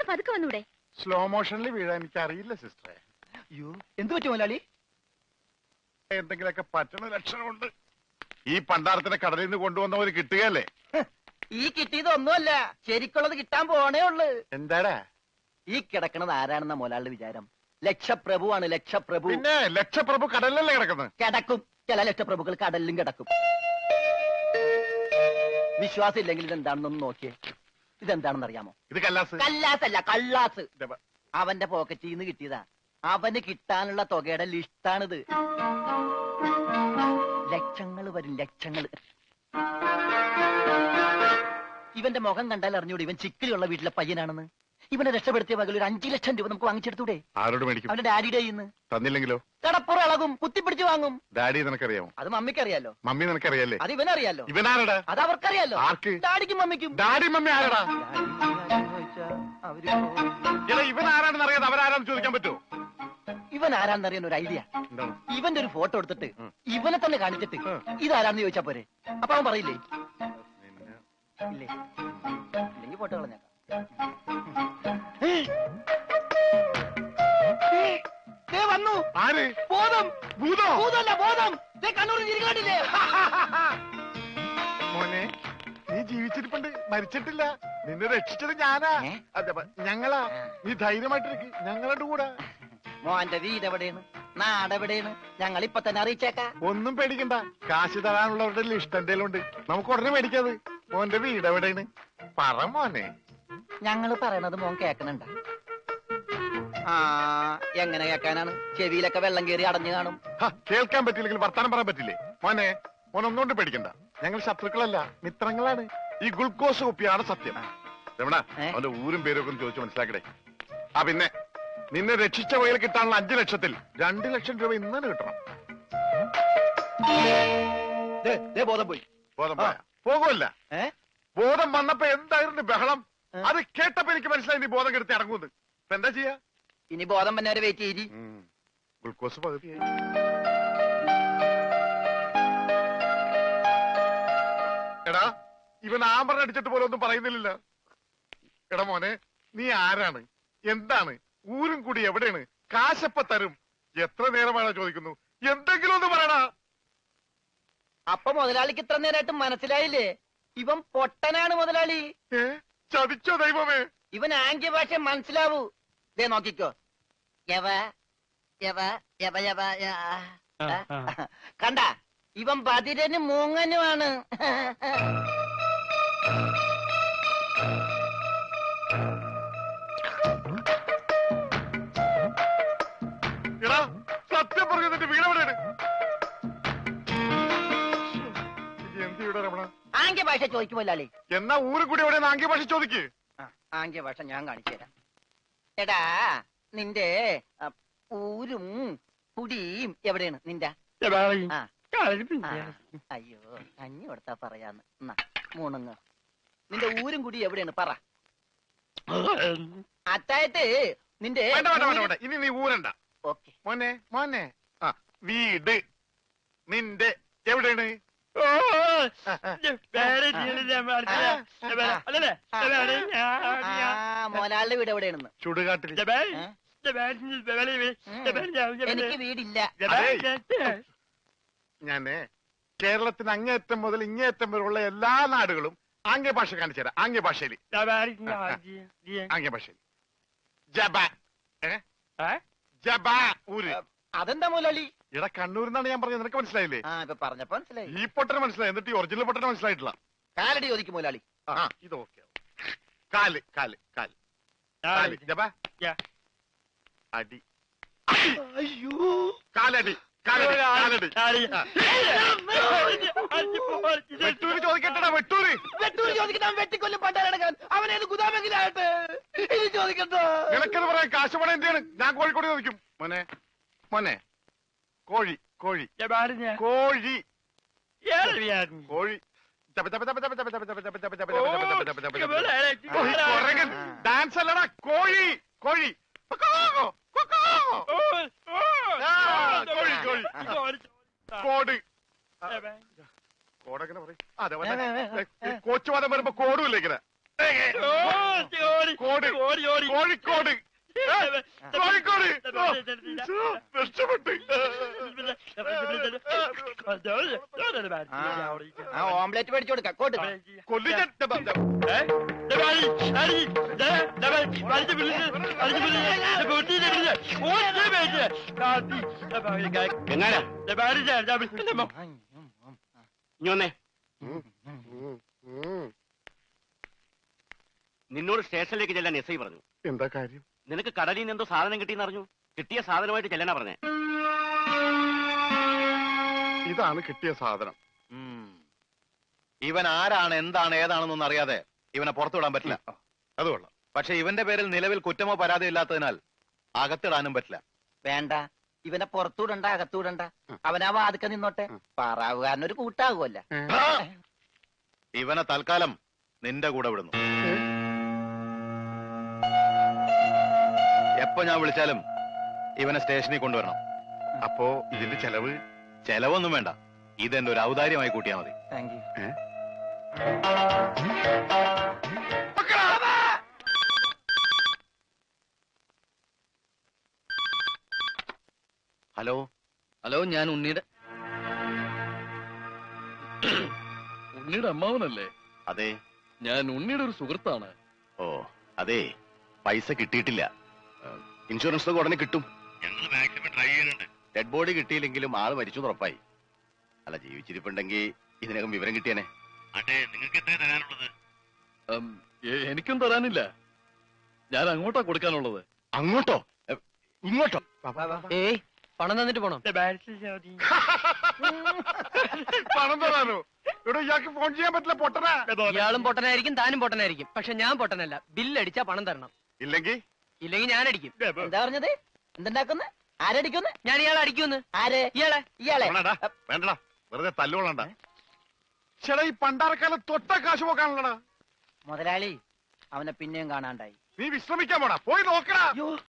പതുക്കെ വന്നൂടെ? സ്ലോ മോഷനിൽ വീഴാൻ എനിക്ക് അറിയില്ല സിസ്റ്ററെ. അയ്യോ, എന്ത് പറ്റും മുതലാളി? എന്തെങ്കിലുമൊക്കെ പറ്റണ ലക്ഷണമുണ്ട്. ഈ പണ്ടാരത്തിനെ കടലിൽ നിന്ന് കൊണ്ടുവന്നവര് കിട്ടുകയല്ലേ? ഈ കിട്ടിയതൊന്നുമല്ല, ശരിക്കുള്ളത് കിട്ടാൻ പോണേ ഉള്ളു. എന്താടാ ഈ കിടക്കണത് ആരാണെന്ന മുതലാളിയുടെ വിചാരം? ലക്ഷപ്രഭുവാണ്, ലക്ഷപ്രഭു. പിന്നെ ലക്ഷപ്രഭു കടലിലല്ലേ കിടക്കുന്നത്? കിടക്കും. ചില ലക്ഷപ്രഭുക്കൾ കടലിലും കിടക്കും. വിശ്വാസം ഇല്ലെങ്കിൽ ഇതെന്താണെന്നൊന്ന് നോക്കിയേ. ഇതെന്താണെന്ന് അറിയാമോ? ഇത് കല്ലാസ്. കല്ലാസല്ല, കള്ളാസ്. അവന്റെ പോക്കറ്റിൽ നിന്ന് കിട്ടിയതാ. അവന് കിട്ടാനുള്ള തുകയുടെ ലിസ്റ്റാണിത്. ലക്ഷങ്ങൾ വരും, ലക്ഷങ്ങൾ. ഇവന്റെ മുഖം കണ്ടാൽ അറിഞ്ഞൂടെ ഇവൻ ചിക്കിലുള്ള വീട്ടിലെ പയ്യനാണെന്ന്? ഇവനെ രക്ഷപ്പെടുത്തിയ പകൽ ഒരു 5 ലക്ഷം രൂപ നമുക്ക് വാങ്ങിച്ചെടുത്തൂടെ? ആരോട് മേടിക്കും? അവന്റെ ഡാഡിയുടെ ഇന്ന്. തന്നില്ലെങ്കിലോ? കടപ്പുറം ഇളകും, കുത്തിപ്പിടിച്ച് വാങ്ങും. ഡാഡി നിനക്കറിയാമോ? അത് മമ്മിക്കറിയാലോ. മമ്മി നിനക്കറിയാലേ? അത് ഇവനറിയാലോ. ഇവനാരടാ? അത് അവർക്കറിയാലോ. ആർക്ക്? ഡാഡിക്കും മമ്മിക്കും. ഡാഡി മമ്മി ആരടാ? ഇവൻ ആരാണെന്ന് അറിയാതെ അവരാരാന്ന് ചോദിക്കാൻ പറ്റുമോ? ഇവൻ ആരാന്നറിയാൻ ഒരു ഐഡിയ. ഇവന്റെ ഒരു ഫോട്ടോ എടുത്തിട്ട് ഇവനെ തന്നെ കാണിച്ചിട്ട് ഇതാരാന്ന് ചോദിച്ചാ പോരെ? അപ്പൊ അവൻ പറയില്ലേ? ഇല്ലേ? ഇല്ലെങ്കിൽ ഫോട്ടോ കളഞ്ഞേക്കാം. വന്നു. ആര്? ബോധം. ഭൂതോ? ഭൂതമല്ല, ബോധം. കണ്ണൂർ ചിരിക്കാണ്ടില്ലേ? മോനെ, നീ ജീവിച്ചിരിപ്പുണ്ട്, മരിച്ചിട്ടില്ല. നിന്നെ രക്ഷിച്ചത് ഞാനാ. അതെ, ഞങ്ങളാ. നീ ധൈര്യമായിട്ടിരിക്ക്, ഞങ്ങളുടെ കൂടെ. മോന്റെ വീട് എവിടെയാണ്? നാടെവിടെയാണ്? ഞങ്ങൾ ഇപ്പൊ തന്നെ അറിയിച്ചേക്കാം. ഒന്നും പേടിക്കണ്ട, കാശ് തരാനുള്ളവരുടെ ലിസ്റ്റ് എന്തേലും ഉണ്ട്. നമുക്ക് ഉടനെ മേടിക്കാത്. മോന്റെ വീട് എവിടെയാണ്? പറ മോനെ. ഞങ്ങള് പറയണത് മോൻ കേക്കണുണ്ട? ആ, എങ്ങനെ കേക്കാനാണ്? ചെവിയിലൊക്കെ വെള്ളം കയറി അടഞ്ഞു കാണും. കേൾക്കാൻ പറ്റില്ലെങ്കിൽ വർത്താനം പറയാൻ പറ്റില്ലേ? മോനെ, മോൻ ഒന്നുകൊണ്ട് പേടിക്കണ്ട. ഞങ്ങൾ ശത്രുക്കളല്ല, മിത്രങ്ങളാണ്. ഈ ഗ്ലൂക്കോസ് കുപ്പിയാണ് സത്യം. രമണ, അവന്റെ ഊരും പേരും ഒക്കെ ഒന്ന് ചോദിച്ചു മനസ്സിലാക്കടേ. ആ, പിന്നെ നിന്നെ രക്ഷിച്ച വകയിൽ കിട്ടാനുള്ള 5 ലക്ഷത്തിൽ 2 ലക്ഷം രൂപ ഇന്നലെ കിട്ടണം. ബോധം പോയി. ബോധം പോയ പോകുമല്ല. ബോധം വന്നപ്പോ എന്തായിരുന്നു ബഹളം? അത് കേട്ടപ്പോ എനിക്ക് മനസ്സിലായി നീ ബോധം കെടുത്തി ഇറങ്ങുന്നത്. ഇപ്പൊ എന്താ ചെയ്യാ? ഇനി ബോധം വന്നെ വരെ വെയിറ്റ് ചെയ്തി. ഗ്ലൂക്കോസ് പകുതിയായി. എടാ, ഇവൻ ആമ്പറിന് അടിച്ചിട്ട് പോലെ ഒന്നും പറയുന്നില്ല. എടാ മോനെ, നീ ആരാണ്? എന്താണ്? ഊരും കൂടി എവിടെയാണ്? കാശപ്പ തരും. എത്ര നേരമാണ് ചോദിക്കുന്നു? എന്തെങ്കിലും ഒന്ന് പറയടാ. അപ്പൊ മുതലാളിക്ക് ഇത്ര നേരമായിട്ട് മനസ്സിലായില്ലേ? ഇവൻ പൊട്ടനാണ് മുതലാളി. ചതിച്ചോ ദൈവമേ? ഇവൻ ആംഗ്യ ഭാഷ മനസ്സിലാവൂ. ദേ നോക്കിക്കോ. കണ്ട, ഇവൻ ബദിരനും മൂങ്ങനുമാണ്. എടാ, സത്യം പറഞ്ഞു നിന്റെ വീടെവിടെയാണ്? എന്ത് വീടാ രമണ? ആംഗ്യ ഭാഷ ചോദിക്കും മുതലാളി. എന്നാ ഊരും കൂടി എവിടെയാണ് ആംഗ്യ ഭാഷ ചോദിക്ക്. ആംഗ്യ ഭാഷ ഞാൻ കാണിച്ചു തരാം. എടാ, നിന്റെ ഊരും കുടിയും എവിടെയാണ് നിന്റെ? അയ്യോ, കഞ്ഞി കൊടുത്താ പറയാന്ന്. മൂണങ്ങ്. നിന്റെ ഊരും കുടി എവിടെയാണ് പറ. അത്തായത് നിന്റെ ഇനി നീ ഊരണ്ട. ഓക്കെ മോനെ, മോനെ, വീട് നിന്റെ എവിടെയാണ്? മോലാളുടെ വീട് എവിടെയാണെന്ന്? ചുടുകാട്ടിൽ. എനിക്ക് വീടില്ല. ഞാന് കേരളത്തിന് അങ്ങേയറ്റം മുതൽ ഇങ്ങേയറ്റം വരെയുള്ള എല്ലാ നാടുകളും ആംഗ്യ ഭാഷ കാണിച്ചു തരാം. ആംഗ്യ ഭാഷയിൽ. ആംഗ്യ ഭാഷയിൽ. ജബ ജബ ഊര്. അതെന്താ മുതലാളി? ഇവിടെ കണ്ണൂരിന്നാണ് ഞാൻ പറഞ്ഞത്. നിനക്ക് മനസ്സിലായില്ലേ? പറഞ്ഞപ്പോ മനസ്സിലായി. ഈ പൊട്ടന് മനസ്സിലായി, എന്നിട്ട് ഈ ഒറിജിനൽ പൊട്ടന് മനസ്സിലായിട്ടില്ല. കാലടി ചോദിക്കും മുതലാളി. ഇത് ഓക്കെ. കാല് കാല് കാല് കാല് ജബ അടി. അയ്യോ, കാലടി കാലടി കാലടി. വെട്ടൂര് ചോദിക്കട്ടെടാ, വെട്ടൂര്. വെട്ടൂര് ചോദിക്കട്ടെ. വെട്ടിക്കൊല്ലും പണ്ടാരടക്കാൻ അവനേത് ഗുദാമെങ്കിലായിട്ട് ചോദിക്കട്ടോ. നിനക്കെന്ന് പറയാൻ കാശ് പണം എന്താണ്? ഞാൻ കോഴിക്കോട് ചോദിക്കും. മോനെ, മോനെ, കോഴി കോഴി കോഴി കോഴി. ഡാൻസ് അല്ലടാ, കോഴി കോഴി. കോഴി കോഴി. കോട് കോടങ്ങനെ പറയും. അതെ, കോച്ചുവാദം വരുമ്പോ കോടുമില്ല ഇങ്ങനെ. കോട് കോഴിക്കോട് കോഴിക്കോട് കോഴിക്കോട് രക്ഷപ്പെട്ട് ആ ഓംലെറ്റ് മേടിച്ചു കൊടുക്കാം കോട്ട് നിന്നോട് സ്റ്റേഷനിലേക്ക് ചെല്ലാൻ എസ് ഐ പറഞ്ഞു. എന്താ കാര്യം? നിനക്ക് കടലിൽ നിന്ന് എന്തോ സാധനം കിട്ടിയെന്ന് അറിഞ്ഞു. കിട്ടിയ സാധനമായിട്ട് ചെല്ലാനാ പറഞ്ഞേ. ഇതാണ് കിട്ടിയ സാധനം. ഇവൻ ആരാണ്, എന്താണ്, ഏതാണെന്നൊന്നും അറിയാതെ ഇവനെ പുറത്തുവിടാൻ പറ്റില്ല. അത് കൊള്ളാം. പക്ഷെ ഇവന്റെ പേരിൽ നിലവിൽ കുറ്റമോ പരാതിയോ ഇല്ലാത്തതിനാൽ അകത്തിടാനും പറ്റില്ല. വേണ്ട, ഇവനെ പുറത്തൂടണ്ട, അകത്തൂടണ്ട. അവനാ വാതുക്ക നിന്നോട്ടെ. പാറാവുകാരനൊരു കൂട്ടാകുമല്ല. ഇവനെ തൽക്കാലം നിന്റെ കൂടെ വിടുന്നു. എപ്പോ ഞാൻ വിളിച്ചാലും ഇവനെ സ്റ്റേഷനിൽ കൊണ്ടുവരണം. അപ്പോ ഇതിന്റെ ചെലവ്? ചെലവൊന്നും വേണ്ട, ഇതെന്റെ ഒരു ഔദാര്യമായി കൂട്ടിയാ മതി. Thank you. ഹലോ ഹലോ, ഞാൻ ഉണ്ണിയുടെ അമ്മാവനല്ലേ? അതെ. ഞാൻ ഉണ്ണിയുടെ ഒരു സുഹൃത്താണ്. ഓ അതെ, പൈസ കിട്ടിയിട്ടില്ല. ഇൻഷുറൻസ് ഒക്കെ ഉടനെ കിട്ടും. ഞങ്ങൾ മാക്സിമം ട്രൈ ചെയ്യുന്നുണ്ട്. ഡെഡ് ബോഡി കിട്ടിയില്ലെങ്കിലും ആള് മരിച്ചു ഉറപ്പായി. അല്ല, ജീവിച്ചിരിപ്പുണ്ടെങ്കിൽ ഇതിനകം വിവരം കിട്ടിയനെ. അതെ, നിങ്ങൾക്ക് എത്ര തരാനുള്ളത്? എനിക്കും തരാനില്ല. ഞാൻ അങ്ങോട്ടാ കൊടുക്കാനുള്ളത്. അങ്ങോട്ടോ ഇങ്ങോട്ടോ? ഏയ്, പണം തന്നിട്ട് പോണം. പണം തരാനോ? ഇവിടെ ഇയാൾക്ക് ഫോൺ ചെയ്യാൻ പറ്റില്ല, പൊട്ടനാ. ഇയാളും പൊട്ടനായിരിക്കും, താനും പൊട്ടനായിരിക്കും. പക്ഷെ ഞാൻ പൊട്ടനല്ല. ബില്ലടിച്ചാ പണം തരണം. ഇല്ലെങ്കിൽ ഞാൻ അടിക്കും. എന്താ പറഞ്ഞത്? എന്തുണ്ടാക്കുന്ന? ആരടിക്കുന്നു? ഞാൻ ഇയാളെ അടിക്കുന്നു. ആര്? ഇയാളെ. വേണ്ടടാ, വെറുതെ തല്ലുകൊള്ളണ്ട. ചേട്ടാ, ഈ പണ്ടാരക്കാലം തൊട്ട കാശ് പോക്കാണല്ലടാ. മുതലാളി, അവനെ പിന്നെയും കാണാണ്ടായി. നീ വിശ്രമിക്കാൻ പോടാ, പോയി നോക്കടാ.